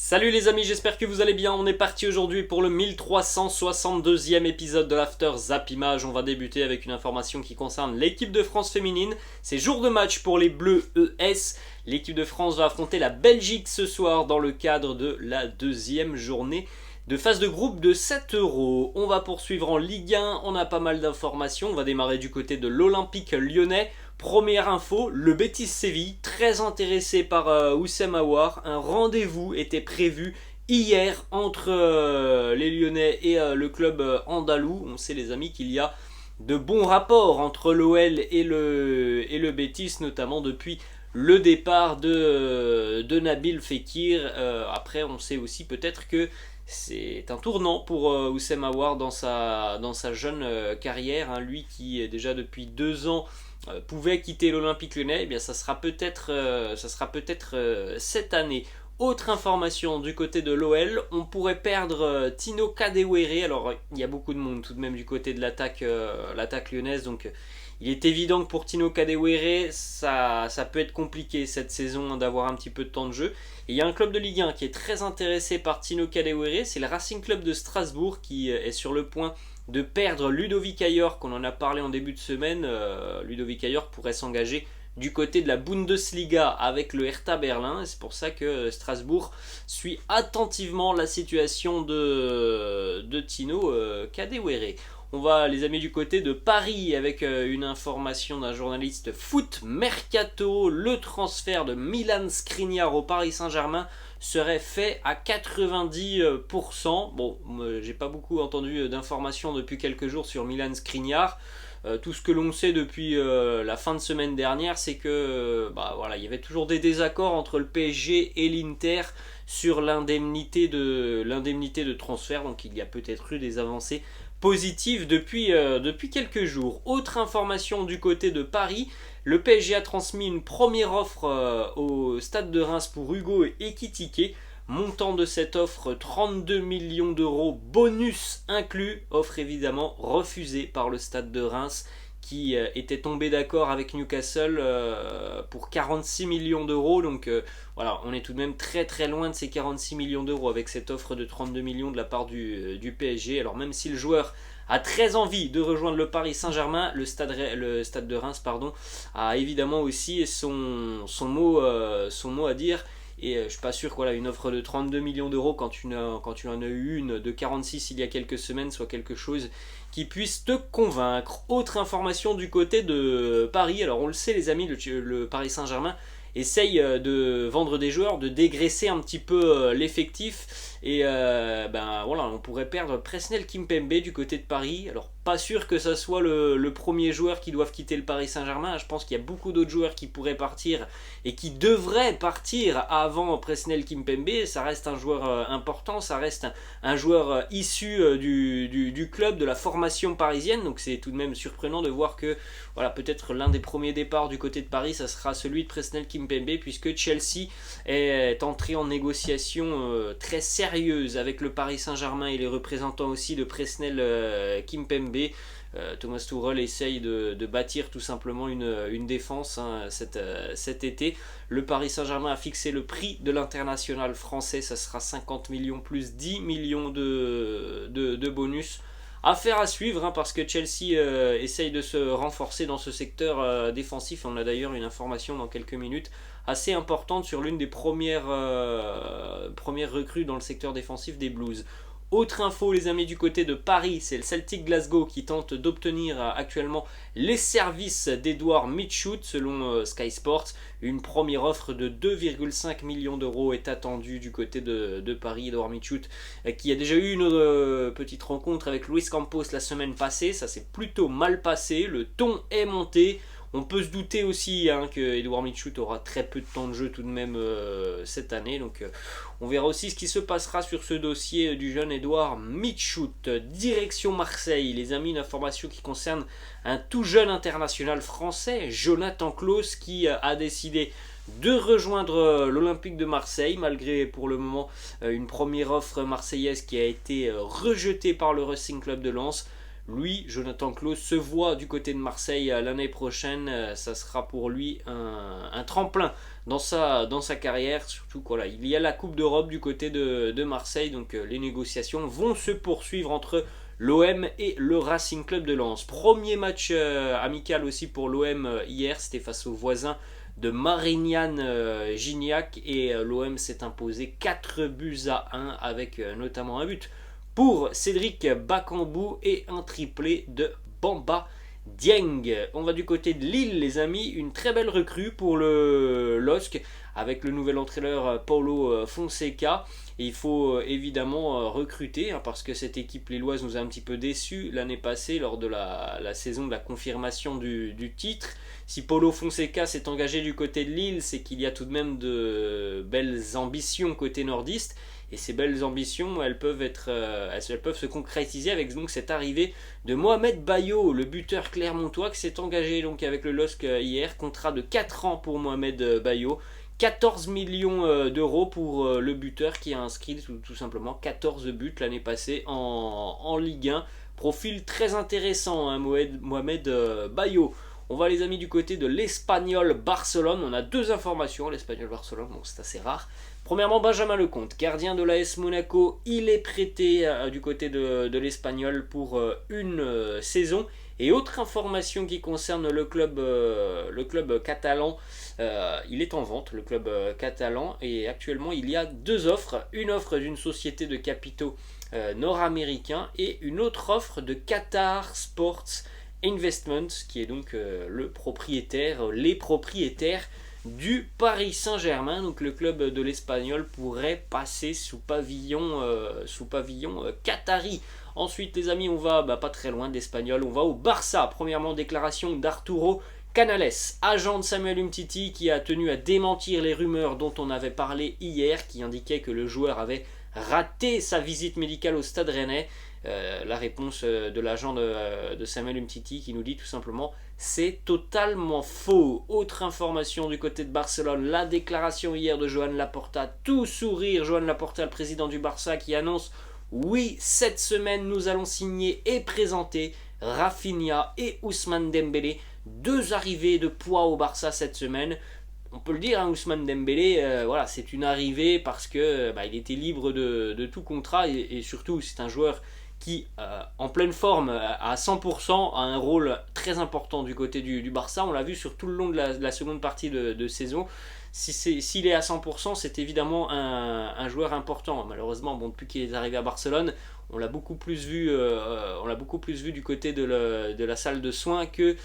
Salut les amis, j'espère que vous allez bien. On est parti aujourd'hui pour le 1362e épisode de l'After Zap Image. On va débuter avec une information qui concerne l'équipe de France féminine. C'est jour de match pour les Bleus ES. L'équipe de France va affronter la Belgique ce soir dans le cadre de la deuxième journée de phase de groupe de 7 euros. On va poursuivre en Ligue 1, on a pas mal d'informations. On va démarrer du côté de l'Olympique lyonnais. Première info, le Betis Séville, très intéressé par Houssem Aouar. Un rendez-vous était prévu hier entre les Lyonnais et le club andalou. On sait les amis qu'il y a de bons rapports entre l'OL et le Betis, notamment depuis le départ de Nabil Fekir. Après on sait aussi peut-être que c'est un tournant pour Houssem Aouar dans sa jeune carrière, hein. Lui qui déjà depuis 2 ans pouvait quitter l'Olympique lyonnais, eh bien ça sera peut-être cette année. Autre information du côté de l'OL, on pourrait perdre Tino Kadewere. Alors il y a beaucoup de monde tout de même du côté de l'attaque lyonnaise, donc il est évident que pour Tino Kadewere, ça peut être compliqué cette saison, hein, d'avoir un petit peu de temps de jeu. Et il y a un club de Ligue 1 qui est très intéressé par Tino Kadewere, c'est le Racing Club de Strasbourg qui est sur le point de perdre Ludovic Ayor, qu'on en a parlé en début de semaine. Ludovic Ayor pourrait s'engager du côté de la Bundesliga avec le Hertha Berlin. C'est pour ça que Strasbourg suit attentivement la situation de Tino Kadewere. On va, les amis, du côté de Paris avec une information d'un journaliste foot mercato. Le transfert de Milan Skriniar au Paris Saint-Germain serait fait à 90%. Bon, j'ai pas beaucoup entendu d'informations depuis quelques jours sur Milan Skriniar. Tout ce que l'on sait depuis la fin de semaine dernière, c'est que il y avait toujours des désaccords entre le PSG et l'Inter sur l'indemnité de transfert. Donc il y a peut-être eu des avancées positives depuis quelques jours. Autre information du côté de Paris, le PSG a transmis une première offre au Stade de Reims pour Hugo Ekitike. Montant de cette offre 32 millions d'euros, bonus inclus. Offre évidemment refusée par le Stade de Reims qui était tombé d'accord avec Newcastle pour 46 millions d'euros. Donc voilà, on est tout de même très très loin de ces 46 millions d'euros avec cette offre de 32 millions de la part du PSG. Alors même si le joueur a très envie de rejoindre le Paris Saint-Germain, le stade de Reims a évidemment aussi son mot à dire. Et je suis pas sûr que une offre de 32 millions d'euros quand tu en as eu une de 46 il y a quelques semaines soit quelque chose qui puisse te convaincre. Autre information du côté de Paris, alors on le sait les amis, le Paris Saint-Germain essaye de vendre des joueurs, de dégraisser un petit peu l'effectif. Et on pourrait perdre Presnel Kimpembe du côté de Paris. Alors pas sûr que ça soit le premier joueur qui doive quitter le Paris Saint-Germain. Je pense qu'il y a beaucoup d'autres joueurs qui pourraient partir et qui devraient partir avant Presnel Kimpembe. Ça reste un joueur important, ça reste un joueur issu du club, de la formation parisienne. Donc c'est tout de même surprenant de voir que peut-être l'un des premiers départs du côté de Paris, ça sera celui de Presnel Kimpembe, puisque Chelsea est entré en négociation très sérieuse avec le Paris Saint-Germain et les représentants aussi de Presnel Kimpembe. Thomas Tuchel essaye de bâtir tout simplement une défense, hein, cet été. Le Paris Saint-Germain a fixé le prix de l'international français, ça sera 50 millions plus 10 millions de bonus. Affaire à suivre, hein, parce que Chelsea essaye de se renforcer dans ce secteur défensif. On a d'ailleurs une information dans quelques minutes assez importante sur l'une des premières recrues dans le secteur défensif des Blues. Autre info les amis du côté de Paris, c'est le Celtic Glasgow qui tente d'obtenir actuellement les services d'Edouard Michut selon Sky Sports. Une première offre de 2,5 millions d'euros est attendue du côté de Paris. Edouard Michut qui a déjà eu une petite rencontre avec Luis Campos la semaine passée, ça s'est plutôt mal passé, le ton est monté. On peut se douter aussi que Edouard Michut aura très peu de temps de jeu tout de même cette année. Donc on verra aussi ce qui se passera sur ce dossier du jeune Edouard Michut. Direction Marseille, les amis, une information qui concerne un tout jeune international français, Jonathan Klaus, qui a décidé de rejoindre l'Olympique de Marseille, malgré pour le moment une première offre marseillaise qui a été rejetée par le Racing Club de Lens. Lui, Jonathan Klaus, se voit du côté de Marseille l'année prochaine. Ça sera pour lui un tremplin dans sa carrière, surtout voilà, il y a la Coupe d'Europe du côté de Marseille, donc les négociations vont se poursuivre entre l'OM et le Racing Club de Lens. Premier match amical aussi pour l'OM hier, c'était face aux voisins de Marignane Gignac et l'OM s'est imposé 4-1 avec notamment un but pour Cédric Bakambu et un triplé de Bamba Dieng. On va du côté de Lille les amis, une très belle recrue pour le LOSC avec le nouvel entraîneur Paulo Fonseca. Et il faut évidemment recruter parce que cette équipe lilloise nous a un petit peu déçus l'année passée lors de la saison de la confirmation du titre. Si Paulo Fonseca s'est engagé du côté de Lille, c'est qu'il y a tout de même de belles ambitions côté nordiste. Et ces belles ambitions, elles peuvent se concrétiser avec donc cette arrivée de Mohamed Bayo, le buteur clermontois qui s'est engagé donc avec le LOSC hier. Contrat de 4 ans pour Mohamed Bayo. 14 millions d'euros pour le buteur qui a inscrit tout simplement 14 buts l'année passée en Ligue 1. Profil très intéressant, hein, Mohamed Bayo. On va les amis du côté de l'Espagnol Barcelone. On a deux informations, l'Espagnol Barcelone, bon c'est assez rare. Premièrement, Benjamin Lecomte, gardien de l'AS Monaco, il est prêté du côté de l'Espagnol pour une saison. Et autre information qui concerne le club catalan, il est en vente, le club catalan, et actuellement il y a deux offres. Une offre d'une société de capitaux nord-américains et une autre offre de Qatar Sports Investment, qui est donc les propriétaires du Paris Saint-Germain. Donc le club de l'Espagnol pourrait passer sous pavillon qatari. Ensuite les amis, on va pas très loin de l'Espagnol, on va au Barça. Premièrement, déclaration d'Arturo Canales, agent de Samuel Umtiti, qui a tenu à démentir les rumeurs dont on avait parlé hier, qui indiquaient que le joueur avait raté sa visite médicale au Stade Rennais. La réponse de l'agent de Samuel Umtiti qui nous dit tout simplement c'est totalement faux. Autre information du côté de Barcelone, la déclaration hier de Joan Laporta, tout sourire, Joan Laporta, le président du Barça, qui annonce oui, cette semaine nous allons signer et présenter Rafinha et Ousmane Dembélé, deux arrivées de poids au Barça cette semaine. On peut le dire, hein, Ousmane Dembélé, voilà, c'est une arrivée parce que il était libre de tout contrat et surtout c'est un joueur qui, en pleine forme, à 100%, a un rôle très important du côté du Barça. On l'a vu sur tout le long de la seconde partie de saison. S'il est à 100%, c'est évidemment un joueur important. Malheureusement, bon, depuis qu'il est arrivé à Barcelone, on l'a beaucoup plus vu du côté de la salle de soins que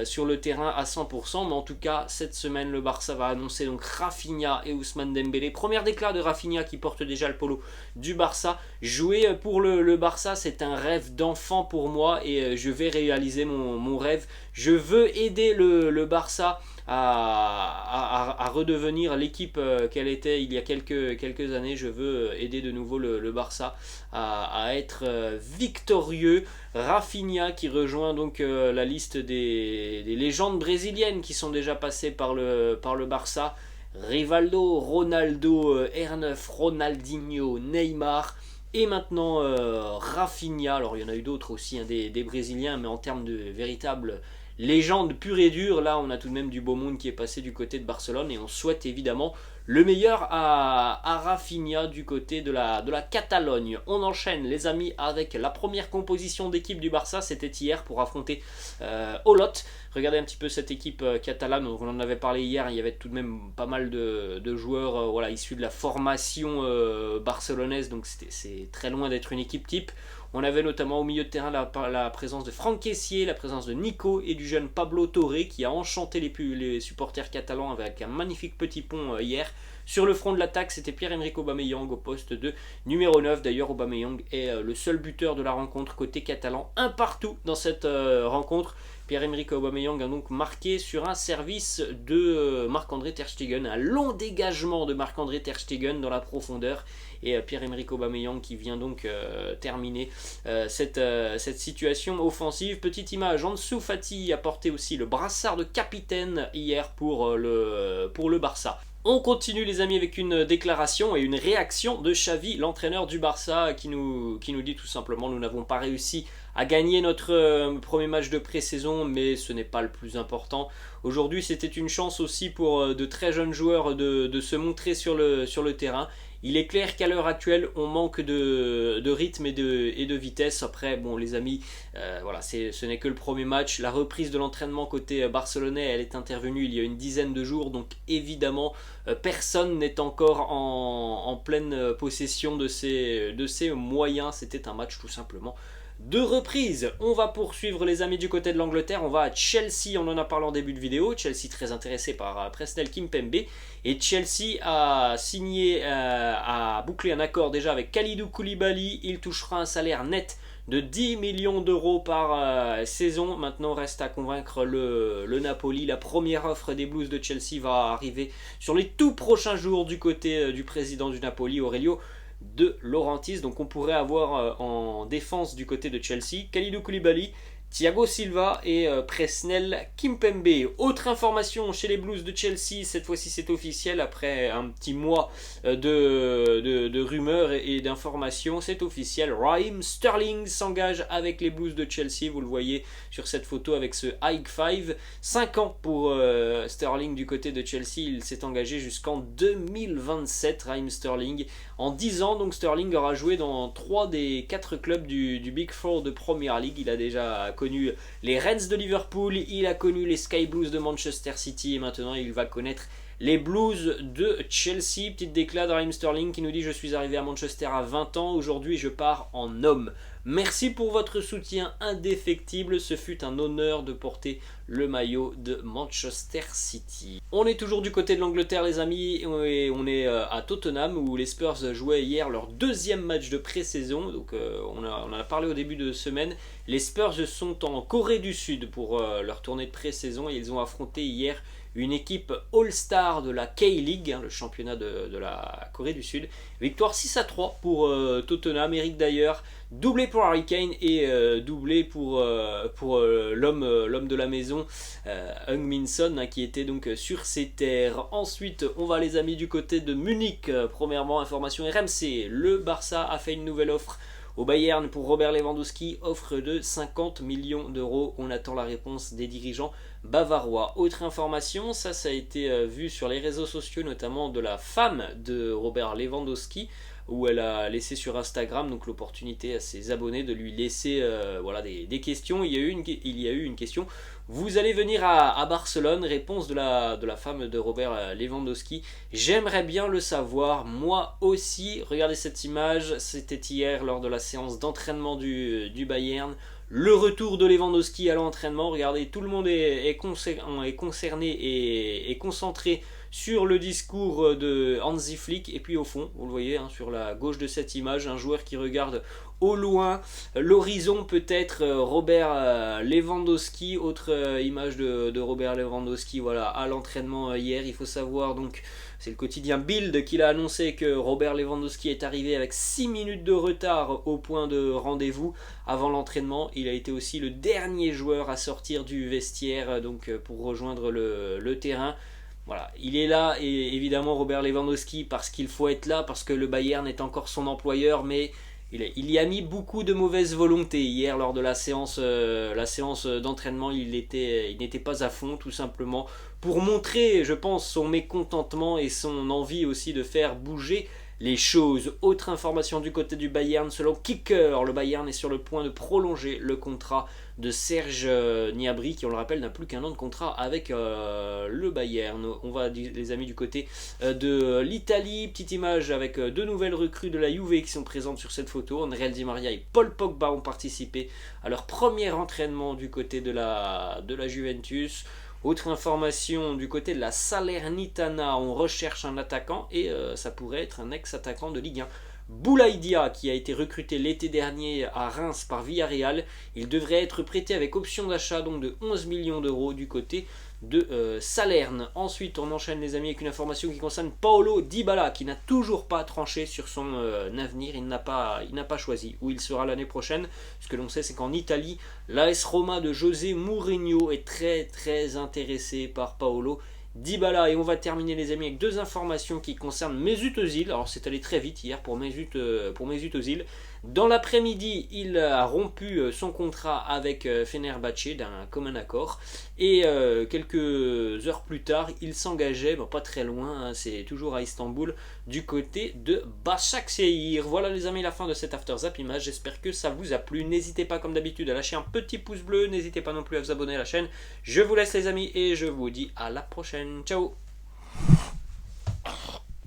sur le terrain à 100%. Mais en tout cas, cette semaine, le Barça va annoncer donc Rafinha et Ousmane Dembélé. Première déclat de Rafinha qui porte déjà le polo du Barça. Jouer pour le Barça, c'est un rêve d'enfant pour moi et je vais réaliser mon rêve. Je veux aider le Barça à redevenir l'équipe qu'elle était il y a quelques années. Je veux aider de nouveau le Barça à être victorieux. Rafinha qui rejoint donc la liste des légendes brésiliennes qui sont déjà passées par le Barça. Rivaldo, Ronaldo, R9, Ronaldinho, Neymar. Et maintenant Rafinha, alors il y en a eu d'autres aussi, hein, des Brésiliens, mais en termes de véritables légendes pure et dure, là on a tout de même du beau monde qui est passé du côté de Barcelone et on souhaite évidemment le meilleur à Rafinha du côté de la Catalogne. On enchaîne les amis avec la première composition d'équipe du Barça, c'était hier pour affronter Olot. Regardez un petit peu cette équipe catalane, donc on en avait parlé hier, il y avait tout de même pas mal de joueurs voilà, issus de la formation barcelonaise, donc c'est très loin d'être une équipe type. On avait notamment au milieu de terrain la présence de Franck Kessié, la présence de Nico et du jeune Pablo Torre qui a enchanté les supporters catalans avec un magnifique petit pont hier. Sur le front de l'attaque, c'était Pierre-Emerick Aubameyang au poste de numéro 9. D'ailleurs, Aubameyang est le seul buteur de la rencontre côté catalan. Un partout dans cette rencontre. Pierre-Emerick Aubameyang a donc marqué sur un service de Marc-André Ter Stegen. Un long dégagement de Marc-André Ter Stegen dans la profondeur. Et Pierre-Emerick Aubameyang qui vient donc terminer cette situation offensive. Petite image, Ansu Fati a porté aussi le brassard de capitaine hier pour le Barça. On continue les amis avec une déclaration et une réaction de Xavi, l'entraîneur du Barça, qui nous dit tout simplement: nous n'avons pas réussi à gagner notre premier match de pré-saison, mais ce n'est pas le plus important. Aujourd'hui c'était une chance aussi pour de très jeunes joueurs de se montrer sur le terrain. Il est clair qu'à l'heure actuelle, on manque de rythme et de vitesse. Après, bon, les amis, voilà, ce n'est que le premier match. La reprise de l'entraînement côté barcelonais, elle est intervenue il y a une dizaine de jours. Donc, évidemment, personne n'est encore en pleine possession de ses moyens. C'était un match tout simplement de reprise. On va poursuivre les amis du côté de l'Angleterre. On va à Chelsea, on en a parlé en début de vidéo. Chelsea très intéressé par Presnel Kimpembe. Et Chelsea a signé, a bouclé un accord déjà avec Kalidou Koulibaly. Il touchera un salaire net de 10 millions d'euros par saison. Maintenant reste à convaincre le Napoli. La première offre des Blues de Chelsea va arriver sur les tout prochains jours du côté du président du Napoli, Aurelio De Laurentiis. Donc on pourrait avoir en défense du côté de Chelsea Kalidou Koulibaly, Thiago Silva et Presnel Kimpembe. Autre information chez les Blues de Chelsea, cette fois-ci c'est officiel, après un petit mois de rumeurs et d'informations, c'est officiel. Raheem Sterling s'engage avec les Blues de Chelsea, vous le voyez sur cette photo avec ce high five. 5 ans pour Sterling du côté de Chelsea, il s'est engagé jusqu'en 2027, Raheem Sterling. En 10 ans, donc Sterling aura joué dans 3 des 4 clubs du Big Four de Premier League. Il a déjà connu les Reds de Liverpool, il a connu les Sky Blues de Manchester City et maintenant il va connaître les Blues de Chelsea. Petite déclat de Raheem Sterling qui nous dit: je suis arrivé à Manchester à 20 ans, aujourd'hui je pars en homme. Merci pour votre soutien indéfectible, ce fut un honneur de porter le maillot de Manchester City. On est toujours du côté de l'Angleterre les amis, et on est à Tottenham où les Spurs jouaient hier leur deuxième match de pré-saison. Donc on en a parlé au début de semaine. Les Spurs sont en Corée du Sud pour leur tournée de pré-saison et ils ont affronté hier une équipe All-Star de la K-League, le championnat de la Corée du Sud. Victoire 6-3 pour Tottenham. Eric Dyer, doublé pour Harry Kane et doublé pour l'homme de la maison, Heung-min Son, qui était donc sur ses terres. Ensuite, on va les amis du côté de Munich. Premièrement, information RMC, le Barça a fait une nouvelle offre au Bayern pour Robert Lewandowski, offre de 50 millions d'euros. On attend la réponse des dirigeants bavarois. Autre information, ça a été vu sur les réseaux sociaux, notamment de la femme de Robert Lewandowski, où elle a laissé sur Instagram donc l'opportunité à ses abonnés de lui laisser voilà, des questions. Il y a eu une question: vous allez venir à Barcelone? Réponse de la femme de Robert Lewandowski: j'aimerais bien le savoir, moi aussi. Regardez cette image, c'était hier lors de la séance d'entraînement du Bayern. Le retour de Lewandowski à l'entraînement. Regardez, tout le monde est concerné et concentré sur le discours de Hansi Flick. Et puis au fond, vous le voyez sur la gauche de cette image, un joueur qui regarde au loin l'horizon, peut-être Robert Lewandowski. Autre image de Robert Lewandowski, voilà, à l'entraînement hier. Il faut savoir donc, c'est le quotidien Bild qui l'a annoncé, que Robert Lewandowski est arrivé avec 6 minutes de retard au point de rendez-vous avant l'entraînement. Il a été aussi le dernier joueur à sortir du vestiaire donc pour rejoindre le terrain. Voilà, il est là, et évidemment Robert Lewandowski, parce qu'il faut être là, parce que le Bayern est encore son employeur, mais il y a mis beaucoup de mauvaise volonté. Hier, lors de la séance d'entraînement, il n'était pas à fond, tout simplement, pour montrer, je pense, son mécontentement et son envie aussi de faire bouger les choses. Autre information du côté du Bayern, selon Kicker, le Bayern est sur le point de prolonger le contrat de Serge Gnabry, qui, on le rappelle, n'a plus qu'un an de contrat avec le Bayern. On va, les amis, du côté de l'Italie. Petite image avec deux nouvelles recrues de la Juve qui sont présentes sur cette photo. André Di Maria et Paul Pogba ont participé à leur premier entraînement du côté de la Juventus. Autre information, du côté de la Salernitana, on recherche un attaquant et ça pourrait être un ex-attaquant de Ligue 1. Boulaïdia, qui a été recruté l'été dernier à Reims par Villarreal, il devrait être prêté avec option d'achat donc de 11 millions d'euros du côté de Salerne. Ensuite, on enchaîne les amis avec une information qui concerne Paulo Dybala, qui n'a toujours pas tranché sur son avenir. Il n'a pas choisi où il sera l'année prochaine. Ce que l'on sait, c'est qu'en Italie, l'AS Roma de José Mourinho est très très intéressé par Paulo Dybala. Et on va terminer les amis avec deux informations qui concernent Mesut Özil. Alors c'est allé très vite hier pour Mesut Özil. Dans l'après-midi, il a rompu son contrat avec Fenerbahçe d'un commun accord. Et quelques heures plus tard, il s'engageait, pas très loin, hein, c'est toujours à Istanbul, du côté de Başakşehir. Voilà les amis, la fin de cet After Zap Image. J'espère que ça vous a plu. N'hésitez pas comme d'habitude à lâcher un petit pouce bleu. N'hésitez pas non plus à vous abonner à la chaîne. Je vous laisse les amis et je vous dis à la prochaine. Ciao.